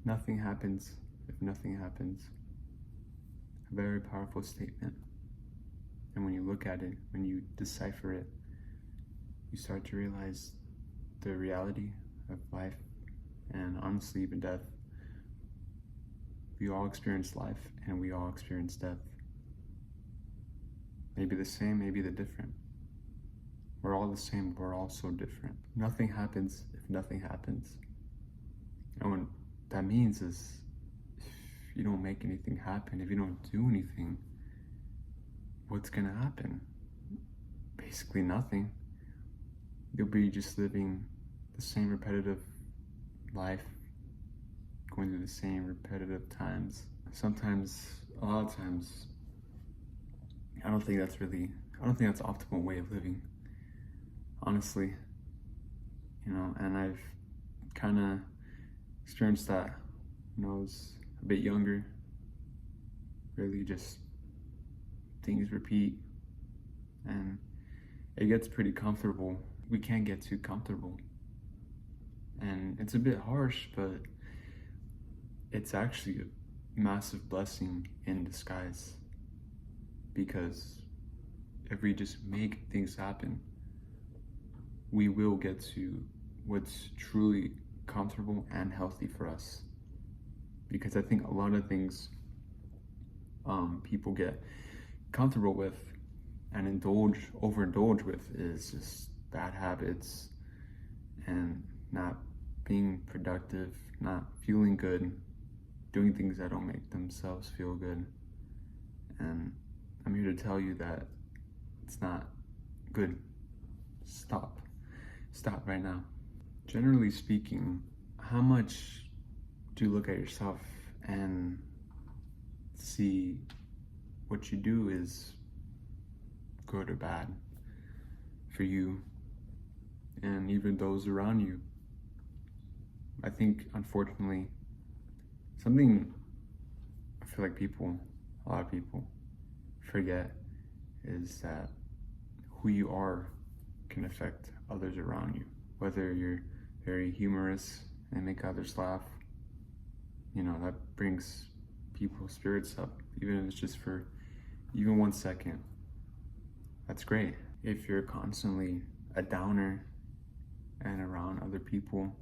Nothing happens if nothing happens. A very powerful statement. And when you look at it, when you decipher it, you start to realize the reality of life and honestly even death. We all experience life and we all experience death. Maybe the same, maybe the different. We're all the same, we're all so different. Nothing happens if nothing happens. And what that means is if you don't make anything happen, if you don't do anything, what's gonna happen? Basically nothing. You'll be just living the same repetitive life, going through the same repetitive times. Sometimes, a lot of times, I don't think that's optimal way of living, honestly. And I've kind of experienced that when I was a bit younger. Really just things repeat and it gets pretty comfortable. We can't get too comfortable. And it's a bit harsh, but it's actually a massive blessing in disguise. Because if we just make things happen, we will get to what's truly comfortable and healthy for us. Because I think a lot of things people get comfortable with and overindulge with is just bad habits and not being productive, not feeling good, doing things that don't make themselves feel good. And I'm here to tell you that it's not good. Stop right now. Generally speaking, how much do you look at yourself and see what you do is good or bad for you and even those around you? I think, unfortunately, something I feel like a lot of people forget is that who you are can affect others around you. Whether you're very humorous and make others laugh, that brings people's spirits up, even if it's just for even 1 second. That's great. If you're constantly a downer and around other people,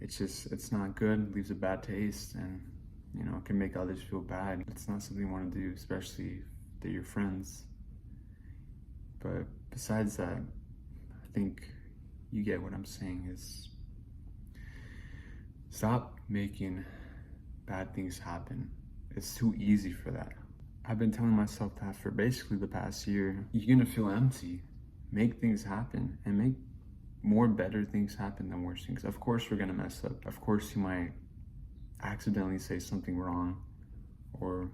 it's not good, leaves a bad taste, and it can make others feel bad. It's not something you want to do, especially if they're your friends. But besides that, I think you get what I'm saying is stop making bad things happen. It's too easy for that. I've been telling myself that for basically the past year. You're gonna feel empty. Make things happen and make more better things happen than worse things. Of course we're gonna mess up. Of course you might accidentally say something wrong or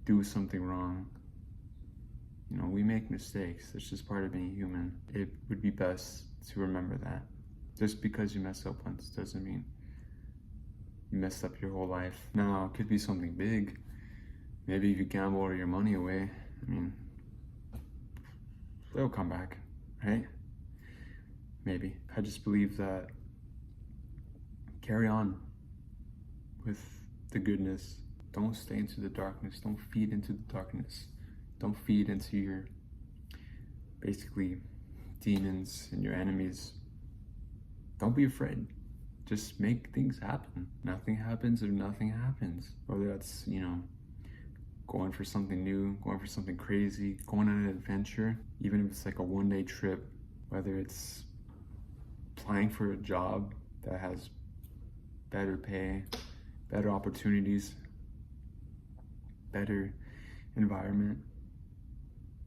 do something wrong. We make mistakes. It's just part of being human. It would be best to remember that. Just because you mess up once doesn't mean you messed up your whole life. Now, it could be something big. Maybe if you gamble all your money away, it'll come back, right? Maybe. I just believe that carry on with the goodness. Don't stay into the darkness. Don't feed into the darkness. Don't feed into your, basically, demons and your enemies. Don't be afraid. Just make things happen. Nothing happens if nothing happens. Whether that's, going for something new, going for something crazy, going on an adventure, even if it's like a one-day trip, whether it's applying for a job that has better pay, better opportunities, better environment.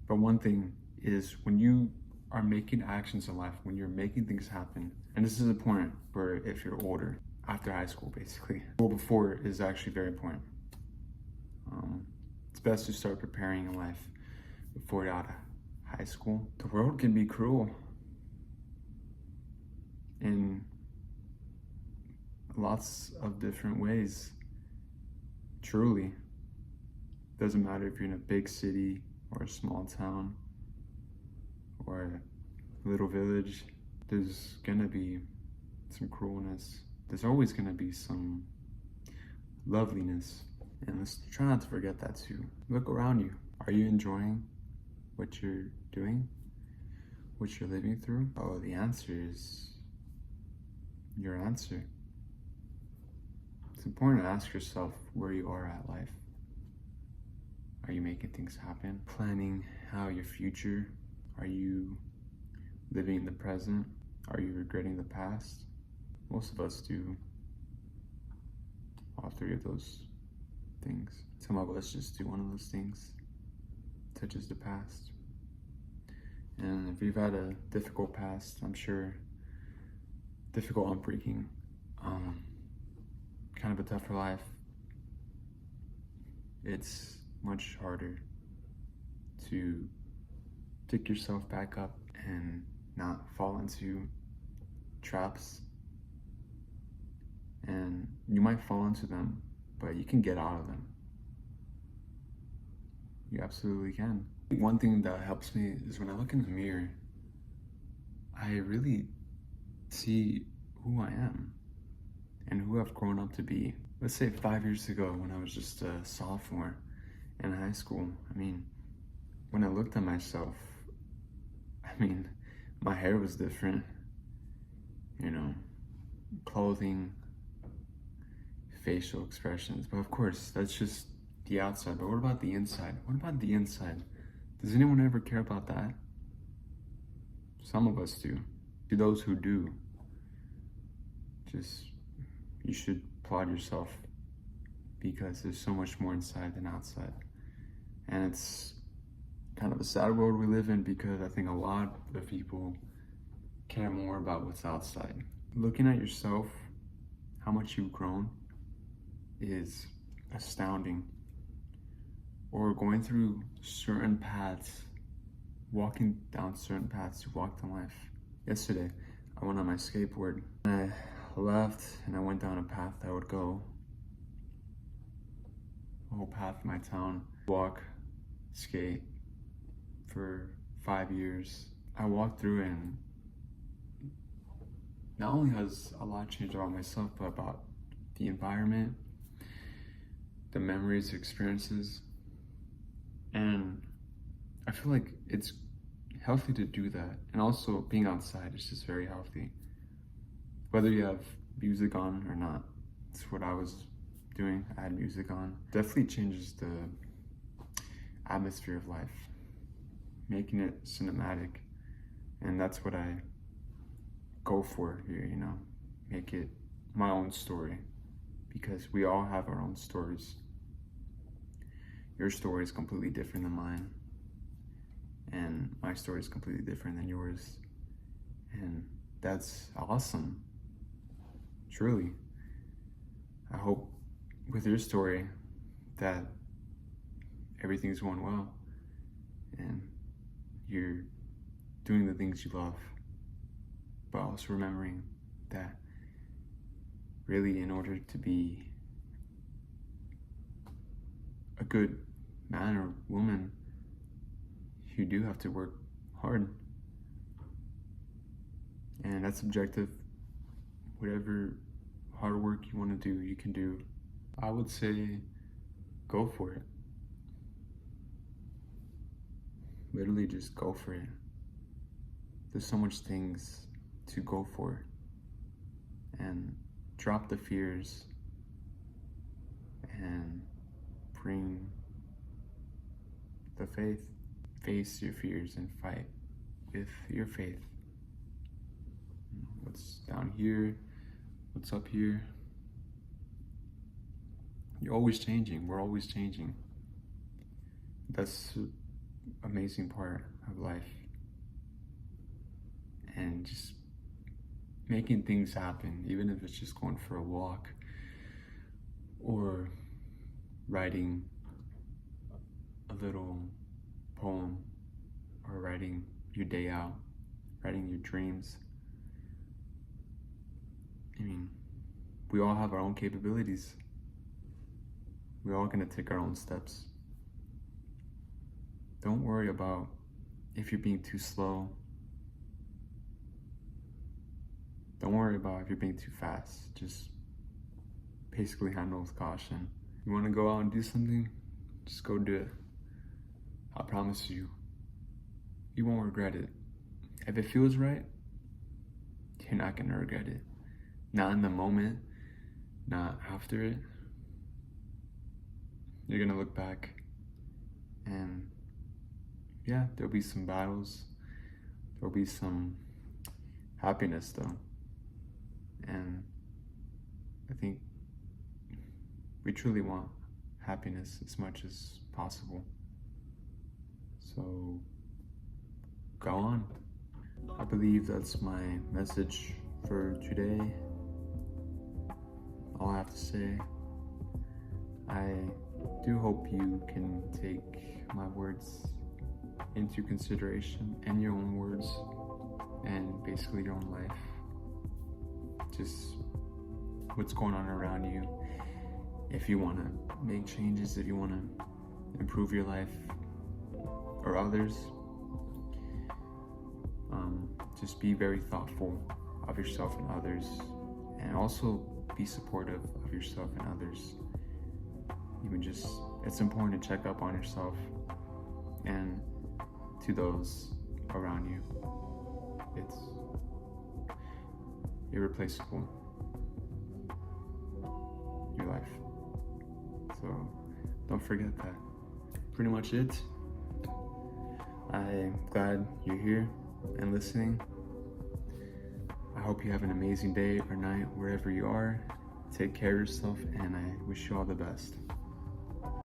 But one thing is when you are making actions in life, when you're making things happen, and this is a point where if you're older, after high school basically, well before is actually very important. It's best to start preparing in life before you're out of high school. The world can be cruel in lots of different ways, truly. Doesn't matter if you're in a big city or a small town or a little village, there's gonna be some cruelness. There's always gonna be some loveliness. And let's try not to forget that too. Look around you. Are you enjoying what you're doing? What you're living through? Oh, the answer is your answer. It's important to ask yourself where you are at life. Are you making things happen? Planning out your future? Are you living in the present? Are you regretting the past? Most of us do all three of those things. Some of us just do one of those things, touches the past. And if you've had a difficult past, I'm sure, difficult upbringing, kind of a tougher life, it's much harder to pick yourself back up and not fall into traps. And you might fall into them, but you can get out of them. You absolutely can. One thing that helps me is when I look in the mirror, I really see who I am and who I've grown up to be. Let's say 5 years ago when I was just a sophomore in high school, when I looked at myself, my hair was different, clothing, facial expressions. But of course, that's just the outside. But what about the inside? What about the inside? Does anyone ever care about that? Some of us do. To those who do, you should applaud yourself, because there's so much more inside than outside. And it's kind of a sad world we live in, because I think a lot of people care more about what's outside. Looking at yourself, how much you've grown, is astounding. Or going through certain paths, walking down certain paths you walked in life. Yesterday, I went on my skateboard, and I left and I went down a path that would go the whole path of my town, walk, skate for 5 years. I walked through, and not only has a lot changed about myself, but about the environment, the memories, experiences. And I feel like it's healthy to do that. And also being outside is just very healthy. Whether you have music on or not, it's what I was doing. I had music on. Definitely changes the atmosphere of life, making it cinematic. And that's what I go for here, make it my own story, because we all have our own stories. Your story is completely different than mine, and my story is completely different than yours, and that's awesome. Truly, I hope with your story that everything's going well and you're doing the things you love, but also remembering that really, in order to be a good man or woman, you do have to work hard. And that's subjective. Whatever hard work you want to do, you can do. I would say go for it. Literally just go for it. There's so much things to go for. And drop the fears and bring the faith. Face your fears and fight with your faith. What's down here, what's up here. You're always changing. We're always changing. That's the amazing part of life. And just making things happen, even if it's just going for a walk or writing a little poem, or writing your day out, writing your dreams. We all have our own capabilities. We're all gonna take our own steps. Don't worry about if you're being too slow. Don't worry about if you're being too fast. Just basically handle with caution. You want to go out and do something? Just go do it. I promise you, you won't regret it. If it feels right, you're not gonna regret it. Not in the moment, not after it. You're gonna look back and yeah, there'll be some battles. There'll be some happiness though. And I think we truly want happiness as much as possible. So go on. I believe that's my message for today. All I have to say, I do hope you can take my words into consideration and your own words and basically your own life. Just what's going on around you. If you want to make changes, if you want to improve your life or others, just be very thoughtful of yourself and others, and also be supportive of yourself and others. It's important to check up on yourself and to those around you. It's irreplaceable, your life. So don't forget that. Pretty much it. I'm glad you're here and listening. I hope you have an amazing day or night wherever you are. Take care of yourself, and I wish you all the best.